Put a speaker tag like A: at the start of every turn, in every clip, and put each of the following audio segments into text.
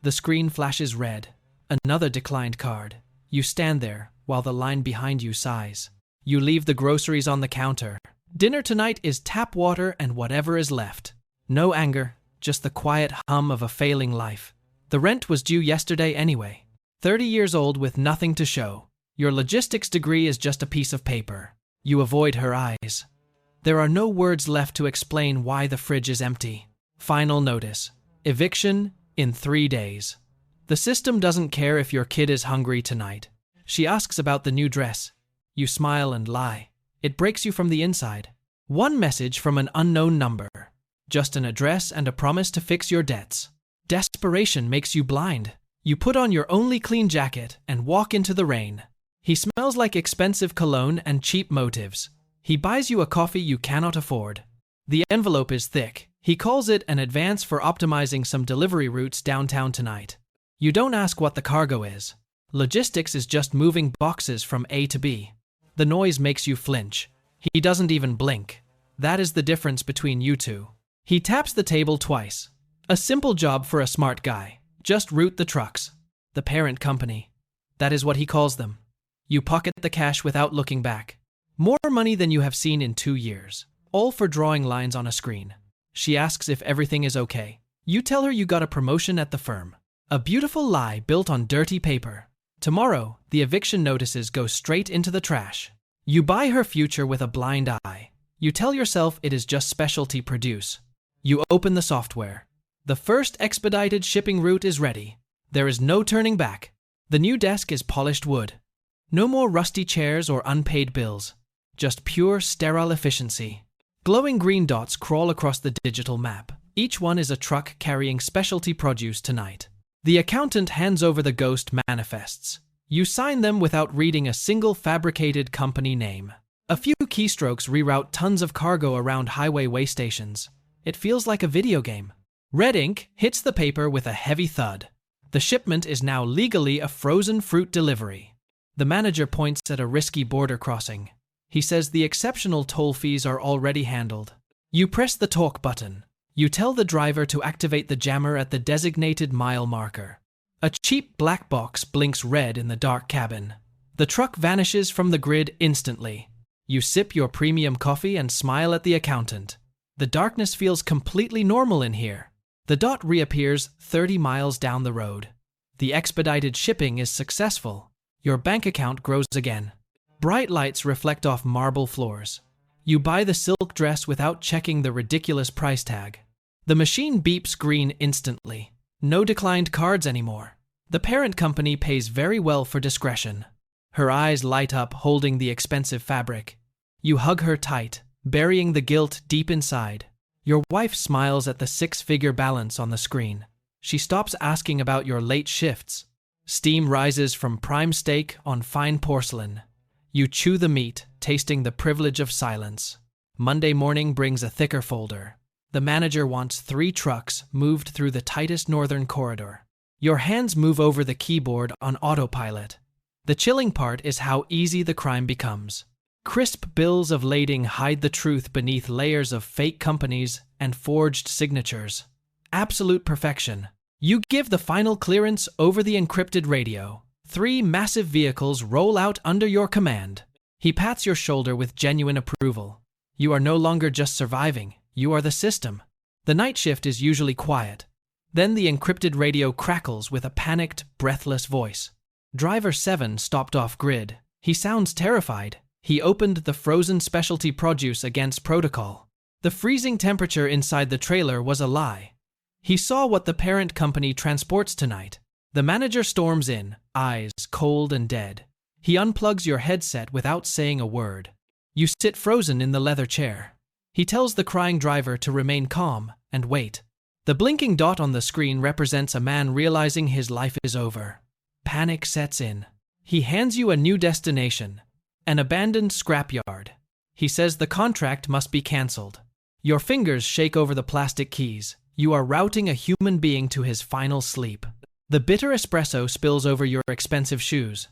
A: The screen flashes red. Another declined card. You stand there while the line behind you sighs. You leave the groceries on the counter. Dinner tonight is tap water and whatever is left. No anger, just the quiet hum of a failing life. The rent was due yesterday anyway. 30 years old with nothing to show. Your logistics degree is just a piece of paper. You avoid her eyes. There are no words left to explain why the fridge is empty. Final notice. Eviction in 3 days. The system doesn't care if your kid is hungry tonight. She asks about the new dress. You smile and lie. It breaks you from the inside. One message from an unknown number. Just an address and a promise to fix your debts. Desperation makes you blind. You put on your only clean jacket and walk into the rain. He smells like expensive cologne and cheap motives. He buys you a coffee you cannot afford. The envelope is thick. He calls it an advance for optimizing some delivery routes downtown tonight. You don't ask what the cargo is. Logistics is just moving boxes from A to B. The noise makes you flinch. He doesn't even blink. That is the difference between you two. He taps the table twice. A simple job for a smart guy. Just route the trucks. The parent company. That is what he calls them. You pocket the cash without looking back. More money than you have seen in 2 years. All for drawing lines on a screen. She asks if everything is okay. You tell her you got a promotion at the firm. A beautiful lie built on dirty paper. Tomorrow, the eviction notices go straight into the trash. You buy her future with a blind eye. You tell yourself it is just specialty produce. You open the software. The first expedited shipping route is ready. There is no turning back. The new desk is polished wood. No more rusty chairs or unpaid bills. Just pure, sterile efficiency. Glowing green dots crawl across the digital map. Each one is a truck carrying specialty produce tonight. The accountant hands over the ghost manifests. You sign them without reading a single fabricated company name. A few keystrokes reroute tons of cargo around highway way stations. It feels like a video game. Red ink hits the paper with a heavy thud. The shipment is now legally a frozen fruit delivery. The manager points at a risky border crossing. He says the exceptional toll fees are already handled. You press the talk button. You tell the driver to activate the jammer at the designated mile marker. A cheap black box blinks red in the dark cabin. The truck vanishes from the grid instantly. You sip your premium coffee and smile at the accountant. The darkness feels completely normal in here. The dot reappears 30 miles down the road. The expedited shipping is successful. Your bank account grows again. Bright lights reflect off marble floors. You buy the silk dress without checking the ridiculous price tag. The machine beeps green instantly. No declined cards anymore. The parent company pays very well for discretion. Her eyes light up holding the expensive fabric. You hug her tight, burying the guilt deep inside. Your wife smiles at the 6-figure balance on the screen. She stops asking about your late shifts. Steam rises from prime steak on fine porcelain. You chew the meat, tasting the privilege of silence. Monday morning brings a thicker folder. The manager wants 3 trucks moved through the tightest northern corridor. Your hands move over the keyboard on autopilot. The chilling part is how easy the crime becomes. Crisp bills of lading hide the truth beneath layers of fake companies and forged signatures. Absolute perfection. You give the final clearance over the encrypted radio. 3 massive vehicles roll out under your command. He pats your shoulder with genuine approval. You are no longer just surviving, you are the system. The night shift is usually quiet. Then the encrypted radio crackles with a panicked, breathless voice. Driver 7 stopped off grid. He sounds terrified. He opened the frozen specialty produce against protocol. The freezing temperature inside the trailer was a lie. He saw what the parent company transports tonight. The manager storms in, eyes cold and dead. He unplugs your headset without saying a word. You sit frozen in the leather chair. He tells the crying driver to remain calm and wait. The blinking dot on the screen represents a man realizing his life is over. Panic sets in. He hands you a new destination. An abandoned scrapyard. He says the contract must be cancelled. Your fingers shake over the plastic keys. You are routing a human being to his final sleep. The bitter espresso spills over your expensive shoes.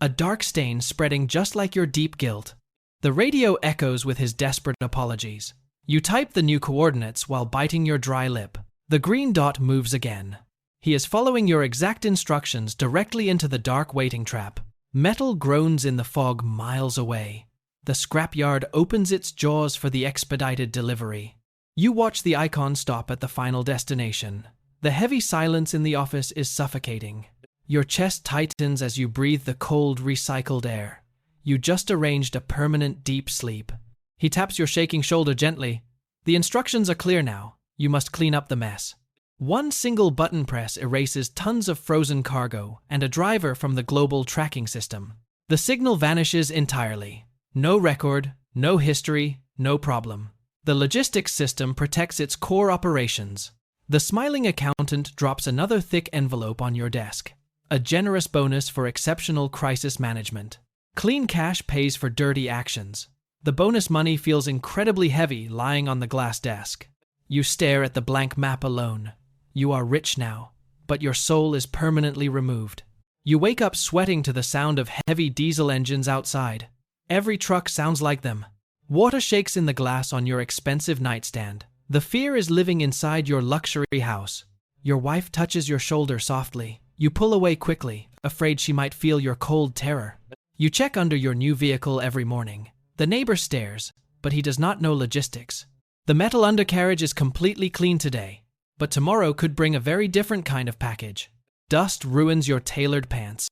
A: A dark stain spreading just like your deep guilt. The radio echoes with his desperate apologies. You type the new coordinates while biting your dry lip. The green dot moves again. He is following your exact instructions directly into the dark waiting trap. Metal groans in the fog miles away. The scrapyard opens its jaws for the expedited delivery. You watch the icon stop at the final destination. The heavy silence in the office is suffocating. Your chest tightens as you breathe the cold, recycled air. You just arranged a permanent deep sleep. He taps your shaking shoulder gently. The instructions are clear now. You must clean up the mess. One single button press erases tons of frozen cargo and a driver from the global tracking system. The signal vanishes entirely. No record, no history, no problem. The logistics system protects its core operations. The smiling accountant drops another thick envelope on your desk. A generous bonus for exceptional crisis management. Clean cash pays for dirty actions. The bonus money feels incredibly heavy lying on the glass desk. You stare at the blank map alone. You are rich now, but your soul is permanently removed. You wake up sweating to the sound of heavy diesel engines outside. Every truck sounds like them. Water shakes in the glass on your expensive nightstand. The fear is living inside your luxury house. Your wife touches your shoulder softly. You pull away quickly, afraid she might feel your cold terror. You check under your new vehicle every morning. The neighbor stares, but he does not know logistics. The metal undercarriage is completely clean today, but tomorrow could bring a very different kind of package. Dust ruins your tailored pants.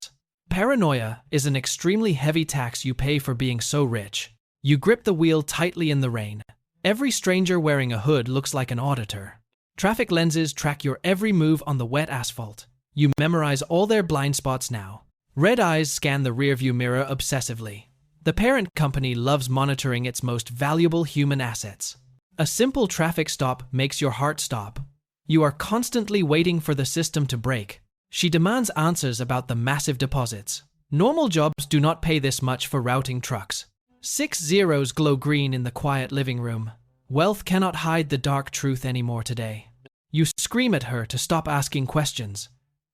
A: Paranoia is an extremely heavy tax you pay for being so rich. You grip the wheel tightly in the rain. Every stranger wearing a hood looks like an auditor. Traffic lenses track your every move on the wet asphalt. You memorize all their blind spots now. Red eyes scan the rearview mirror obsessively. The parent company loves monitoring its most valuable human assets. A simple traffic stop makes your heart stop. You are constantly waiting for the system to break. She demands answers about the massive deposits. Normal jobs do not pay this much for routing trucks. 6 zeros glow green in the quiet living room. Wealth cannot hide the dark truth anymore today. You scream at her to stop asking questions.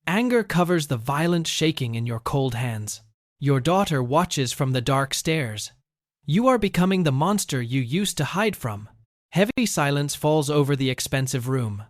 A: Anger covers the violent shaking in your cold hands. Your daughter watches from the dark stairs. You are becoming the monster you used to hide from. Heavy silence falls over the expensive room.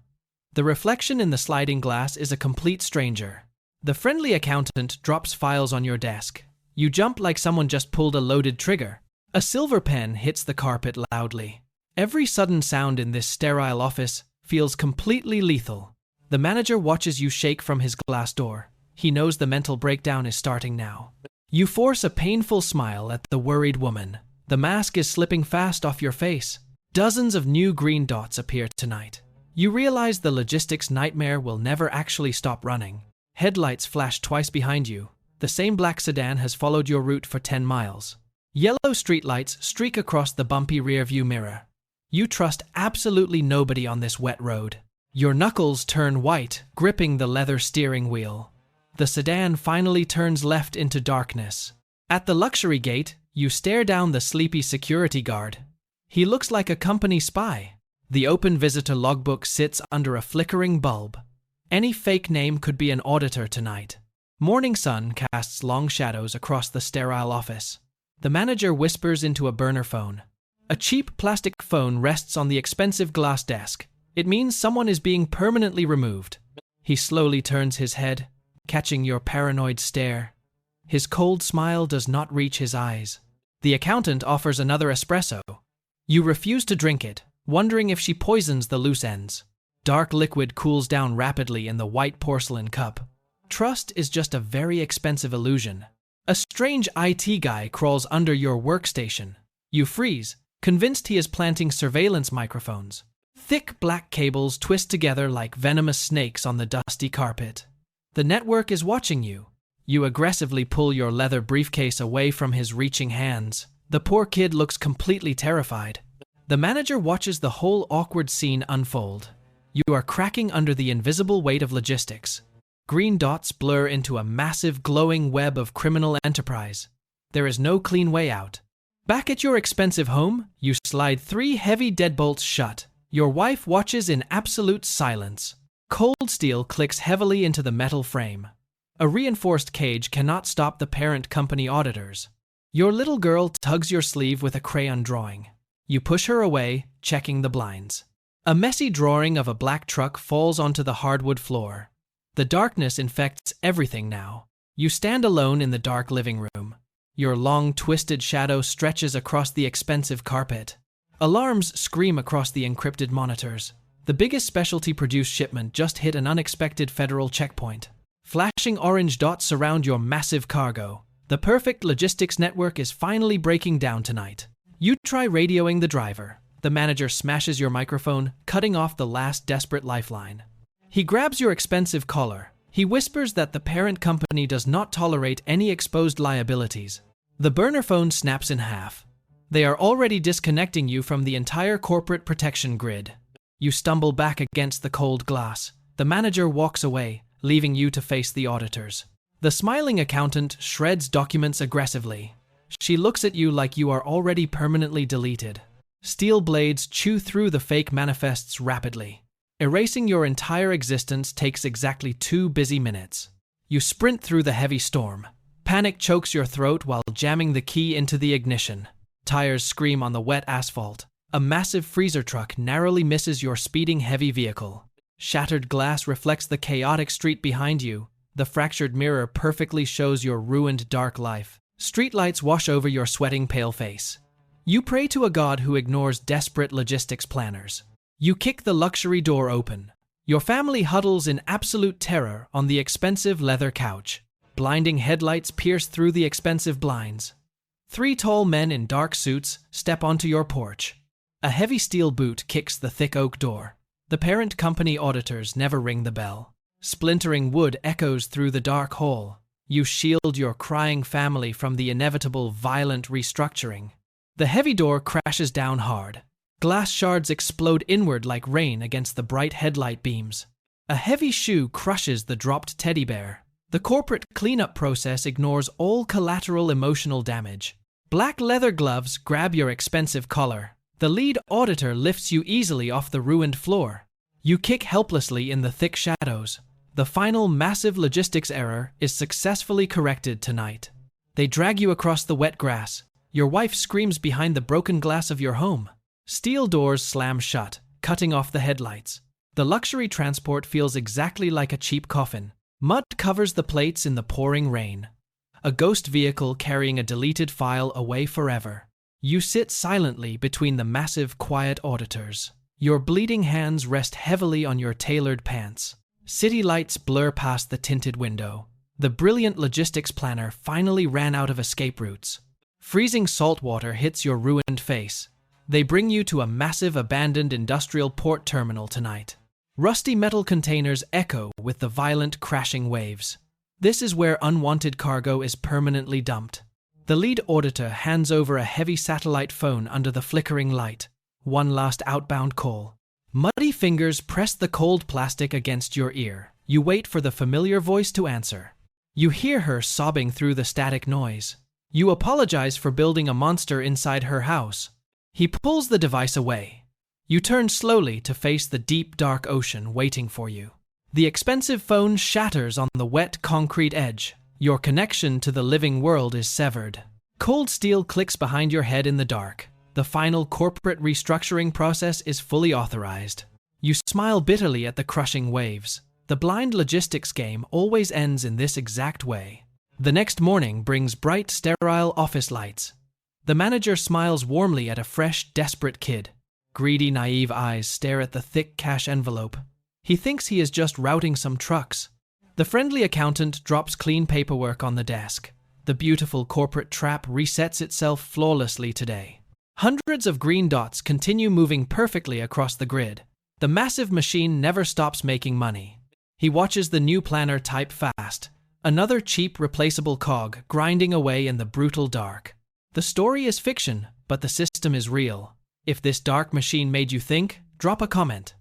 A: The reflection in the sliding glass is a complete stranger. The friendly accountant drops files on your desk. You jump like someone just pulled a loaded trigger. A silver pen hits the carpet loudly. Every sudden sound in this sterile office feels completely lethal. The manager watches you shake from his glass door. He knows the mental breakdown is starting now. You force a painful smile at the worried woman. The mask is slipping fast off your face. Dozens of new green dots appear tonight. You realize the logistics nightmare will never actually stop running. Headlights flash twice behind you. The same black sedan has followed your route for 10 miles. Yellow streetlights streak across the bumpy rearview mirror. You trust absolutely nobody on this wet road. Your knuckles turn white, gripping the leather steering wheel. The sedan finally turns left into darkness. At the luxury gate, you stare down the sleepy security guard. He looks like a company spy. The open visitor logbook sits under a flickering bulb. Any fake name could be an auditor tonight. Morning sun casts long shadows across the sterile office. The manager whispers into a burner phone. A cheap plastic phone rests on the expensive glass desk. It means someone is being permanently removed. He slowly turns his head, catching your paranoid stare. His cold smile does not reach his eyes. The accountant offers another espresso. You refuse to drink it, wondering if she poisons the loose ends. Dark liquid cools down rapidly in the white porcelain cup. Trust is just a very expensive illusion. A strange IT guy crawls under your workstation. You freeze, convinced he is planting surveillance microphones. Thick black cables twist together like venomous snakes on the dusty carpet. The network is watching you. You aggressively pull your leather briefcase away from his reaching hands. The poor kid looks completely terrified. The manager watches the whole awkward scene unfold. You are cracking under the invisible weight of logistics. Green dots blur into a massive glowing web of criminal enterprise. There is no clean way out. Back at your expensive home, you slide 3 heavy deadbolts shut. Your wife watches in absolute silence. Cold steel clicks heavily into the metal frame. A reinforced cage cannot stop the parent company auditors. Your little girl tugs your sleeve with a crayon drawing. You push her away, checking the blinds. A messy drawing of a black truck falls onto the hardwood floor. The darkness infects everything now. You stand alone in the dark living room. Your long, twisted shadow stretches across the expensive carpet. Alarms scream across the encrypted monitors. The biggest specialty-produced shipment just hit an unexpected federal checkpoint. Flashing orange dots surround your massive cargo. The perfect logistics network is finally breaking down tonight. You try radioing the driver. The manager smashes your microphone, cutting off the last desperate lifeline. He grabs your expensive collar. He whispers that the parent company does not tolerate any exposed liabilities. The burner phone snaps in half. They are already disconnecting you from the entire corporate protection grid. You stumble back against the cold glass. The manager walks away, leaving you to face the auditors. The smiling accountant shreds documents aggressively. She looks at you like you are already permanently deleted. Steel blades chew through the fake manifests rapidly. Erasing your entire existence takes exactly 2 busy minutes. You sprint through the heavy storm. Panic chokes your throat while jamming the key into the ignition. Tires scream on the wet asphalt. A massive freezer truck narrowly misses your speeding heavy vehicle. Shattered glass reflects the chaotic street behind you. The fractured mirror perfectly shows your ruined dark life. Streetlights wash over your sweating pale face. You pray to a god who ignores desperate logistics planners. You kick the luxury door open. Your family huddles in absolute terror on the expensive leather couch. Blinding headlights pierce through the expensive blinds. 3 tall men in dark suits step onto your porch. A heavy steel boot kicks the thick oak door. The parent company auditors never ring the bell. Splintering wood echoes through the dark hall. You shield your crying family from the inevitable violent restructuring. The heavy door crashes down hard. Glass shards explode inward like rain against the bright headlight beams. A heavy shoe crushes the dropped teddy bear. The corporate cleanup process ignores all collateral emotional damage. Black leather gloves grab your expensive collar. The lead auditor lifts you easily off the ruined floor. You kick helplessly in the thick shadows. The final massive logistics error is successfully corrected tonight. They drag you across the wet grass. Your wife screams behind the broken glass of your home. Steel doors slam shut, cutting off the headlights. The luxury transport feels exactly like a cheap coffin. Mud covers the plates in the pouring rain. A ghost vehicle carrying a deleted file away forever. You sit silently between the massive, quiet auditors. Your bleeding hands rest heavily on your tailored pants. City lights blur past the tinted window. The brilliant logistics planner finally ran out of escape routes. Freezing salt water hits your ruined face. They bring you to a massive abandoned industrial port terminal tonight. Rusty metal containers echo with the violent crashing waves. This is where unwanted cargo is permanently dumped. The lead auditor hands over a heavy satellite phone under the flickering light. One last outbound call. Muddy fingers press the cold plastic against your ear. You wait for the familiar voice to answer. You hear her sobbing through the static noise. You apologize for building a monster inside her house. He pulls the device away. You turn slowly to face the deep, dark ocean waiting for you. The expensive phone shatters on the wet concrete edge. Your connection to the living world is severed. Cold steel clicks behind your head in the dark. The final corporate restructuring process is fully authorized. You smile bitterly at the crushing waves. The blind logistics game always ends in this exact way. The next morning brings bright, sterile office lights. The manager smiles warmly at a fresh, desperate kid. Greedy, naive eyes stare at the thick cash envelope. He thinks he is just routing some trucks. The friendly accountant drops clean paperwork on the desk. The beautiful corporate trap resets itself flawlessly today. Hundreds of green dots continue moving perfectly across the grid. The massive machine never stops making money. He watches the new planner type fast. Another cheap, replaceable cog grinding away in the brutal dark. The story is fiction, but the system is real. If this dark machine made you think, drop a comment.